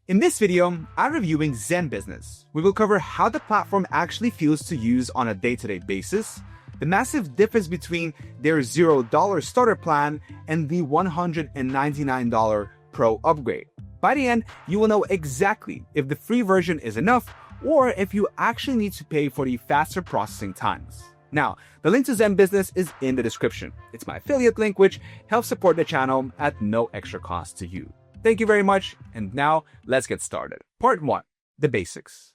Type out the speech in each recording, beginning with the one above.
In this video, I'm reviewing ZenBusiness. We will cover how the platform actually feels to use on a day-to-day basis, the massive difference between their $0 starter plan and the $199 Pro upgrade. By the end, you will know exactly if the free version is enough or if you actually need to pay for the faster processing times. Now, the link to ZenBusiness is in the description. It's my affiliate link, which helps support the channel at no extra cost to you. Thank you very much, and now let's get started. Part 1. The basics.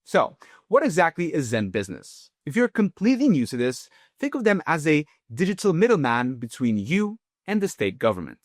So, what exactly is ZenBusiness? If you're completely new to this, think of them as a digital middleman between you and the state government.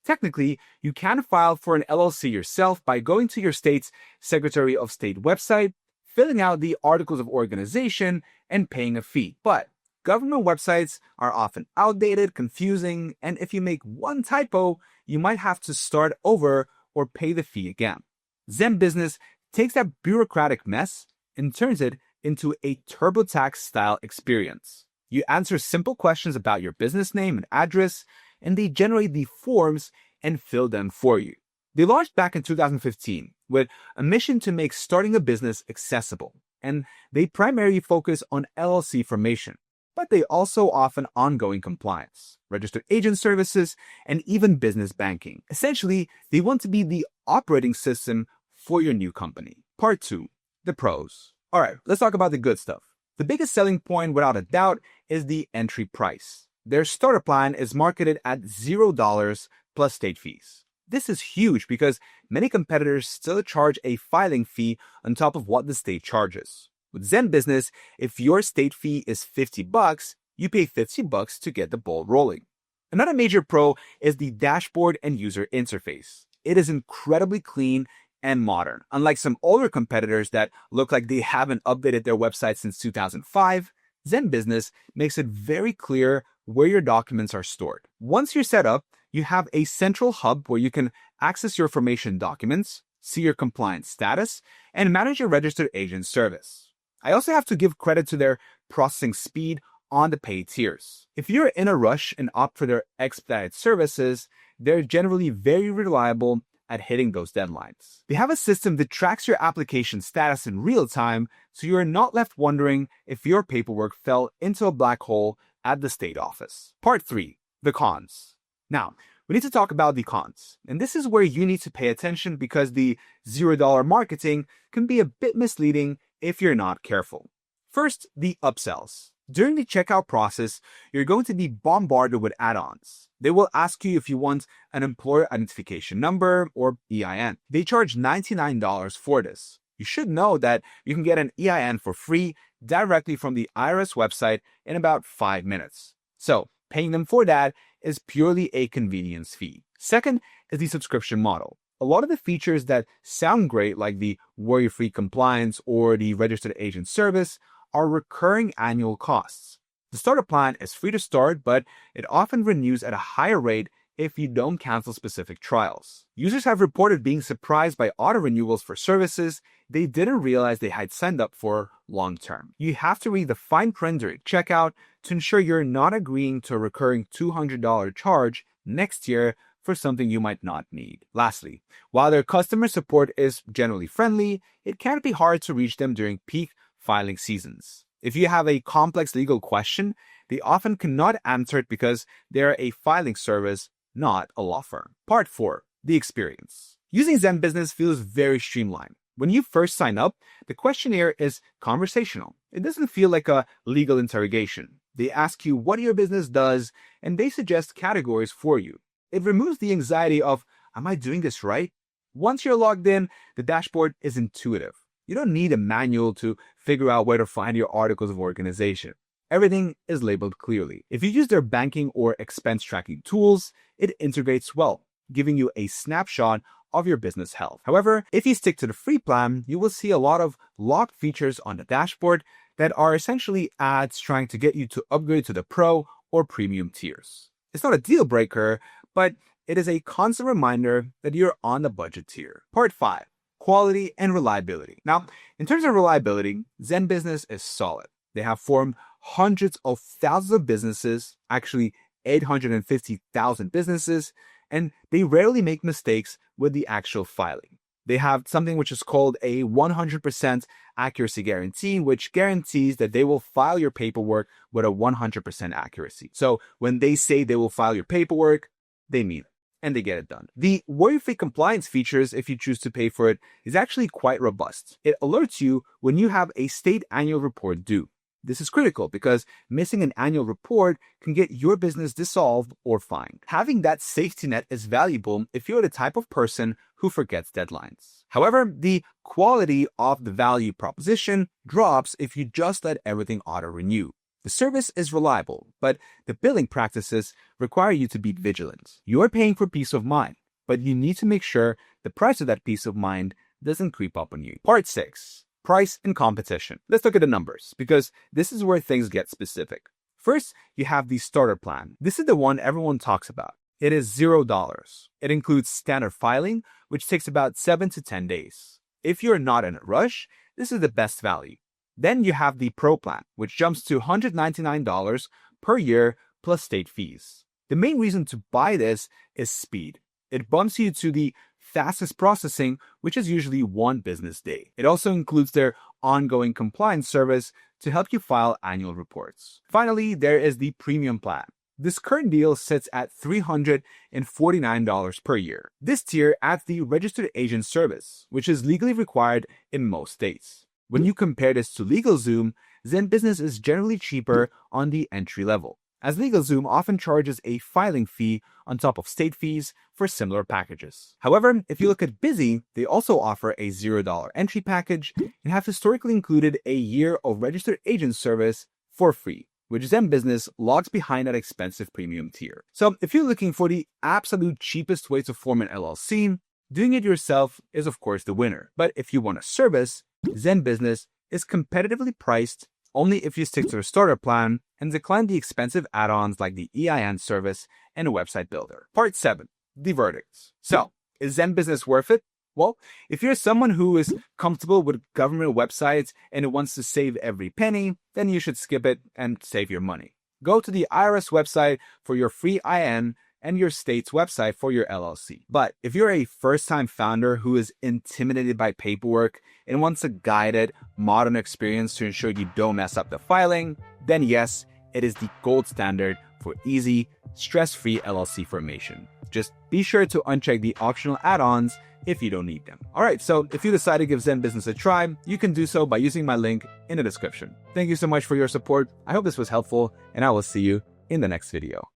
Technically, you can file for an LLC yourself by going to your state's Secretary of State website, filling out the Articles of Organization, and paying a fee. But government websites are often outdated, confusing, and if you make one typo, you might have to start over or pay the fee again. ZenBusiness takes that bureaucratic mess and turns it into a TurboTax-style experience. You answer simple questions about your business name and address, and they generate the forms and fill them for you. They launched back in 2015 with a mission to make starting a business accessible, and they primarily focus on LLC formation. But they also offer ongoing compliance, registered agent services, and even business banking. Essentially, they want to be the operating system for your new company. Part 2. The pros. Alright, let's talk about the good stuff. The biggest selling point, without a doubt, is the entry price. Their starter plan is marketed at $0 plus state fees. This is huge because many competitors still charge a filing fee on top of what the state charges. With ZenBusiness, if your state fee is $50, you pay $50 to get the ball rolling. Another major pro is the dashboard and user interface. It is incredibly clean and modern. Unlike some older competitors that look like they haven't updated their website since 2005, ZenBusiness makes it very clear where your documents are stored. Once you're set up, you have a central hub where you can access your formation documents, see your compliance status, and manage your registered agent service. I also have to give credit to their processing speed on the paid tiers. If you're in a rush and opt for their expedited services, they're generally very reliable at hitting those deadlines. They have a system that tracks your application status in real time, so you're not left wondering if your paperwork fell into a black hole at the state office. Part 3. The cons. Now, we need to talk about the cons, and this is where you need to pay attention because the $0 marketing can be a bit misleading if you're not careful. First, the upsells. During the checkout process, you're going to be bombarded with add-ons. They will ask you if you want an employer identification number or EIN. They charge $99 for this. You should know that you can get an EIN for free directly from the IRS website in about 5 minutes. So, paying them for that is purely a convenience fee. Second is the subscription model. A lot of the features that sound great, like the worry-free compliance or the registered agent service, are recurring annual costs. The starter plan is free to start, but it often renews at a higher rate if you don't cancel specific trials. Users have reported being surprised by auto-renewals for services they didn't realize they had signed up for long-term. You have to read the fine print during checkout to ensure you're not agreeing to a recurring $200 charge next year for something you might not need. Lastly, while their customer support is generally friendly, it can be hard to reach them during peak filing seasons. If you have a complex legal question, they often cannot answer it because they're a filing service, not a law firm. Part 4. The experience. Using ZenBusiness feels very streamlined. When you first sign up, the questionnaire is conversational. It doesn't feel like a legal interrogation. They ask you what your business does, and they suggest categories for you. It removes the anxiety of, am I doing this right? Once you're logged in, the dashboard is intuitive. You don't need a manual to figure out where to find your articles of organization. Everything is labeled clearly. If you use their banking or expense tracking tools, it integrates well, giving you a snapshot of your business health. However, if you stick to the free plan, you will see a lot of locked features on the dashboard that are essentially ads trying to get you to upgrade to the pro or premium tiers. It's not a deal breaker, but it is a constant reminder that you're on the budget tier. Part 5. Quality and reliability. Now, in terms of reliability, ZenBusiness is solid. They have formed hundreds of thousands of businesses, actually 850,000 businesses, and they rarely make mistakes with the actual filing. They have something which is called a 100% accuracy guarantee, which guarantees that they will file your paperwork with a 100% accuracy. So when they say they will file your paperwork, they mean it, and they get it done. The worry-free compliance features, if you choose to pay for it, is actually quite robust. It alerts you when you have a state annual report due. This is critical because missing an annual report can get your business dissolved or fined. Having that safety net is valuable if you're the type of person who forgets deadlines. However, the quality of the value proposition drops if you just let everything auto-renew. The service is reliable, but the billing practices require you to be vigilant. You're paying for peace of mind, but you need to make sure the price of that peace of mind doesn't creep up on you. Part 6. Price and competition. Let's look at the numbers because this is where things get specific. First, you have the starter plan. This is the one everyone talks about. It is $0. It includes standard filing, which takes about 7 to 10 days. If you're not in a rush, this is the best value. Then you have the Pro plan, which jumps to $199 per year plus state fees. The main reason to buy this is speed. It bumps you to the fastest processing, which is usually 1 business day. It also includes their ongoing compliance service to help you file annual reports. Finally, there is the Premium plan. This current deal sits at $349 per year. This tier adds the registered agent service, which is legally required in most states. When you compare this to LegalZoom, ZenBusiness is generally cheaper on the entry level, as LegalZoom often charges a filing fee on top of state fees for similar packages. However, if you look at Busy, they also offer a $0 entry package and have historically included a year of registered agent service for free, which ZenBusiness logs behind that expensive premium tier. So if you're looking for the absolute cheapest way to form an LLC, doing it yourself is of course the winner. But if you want a service, ZenBusiness is competitively priced only if you stick to the starter plan and decline the expensive add-ons like the EIN service and a website builder. Part 7. The verdicts. So, is ZenBusiness worth it? Well, if you're someone who is comfortable with government websites and who wants to save every penny, then you should skip it and save your money. Go to the IRS website for your free EIN and your state's website for your LLC. But if you're a first-time founder who is intimidated by paperwork and wants a guided, modern experience to ensure you don't mess up the filing, then yes, it is the gold standard for easy, stress-free LLC formation. Just be sure to uncheck the optional add-ons if you don't need them. Alright, so if you decide to give ZenBusiness a try, you can do so by using my link in the description. Thank you so much for your support. I hope this was helpful, and I will see you in the next video.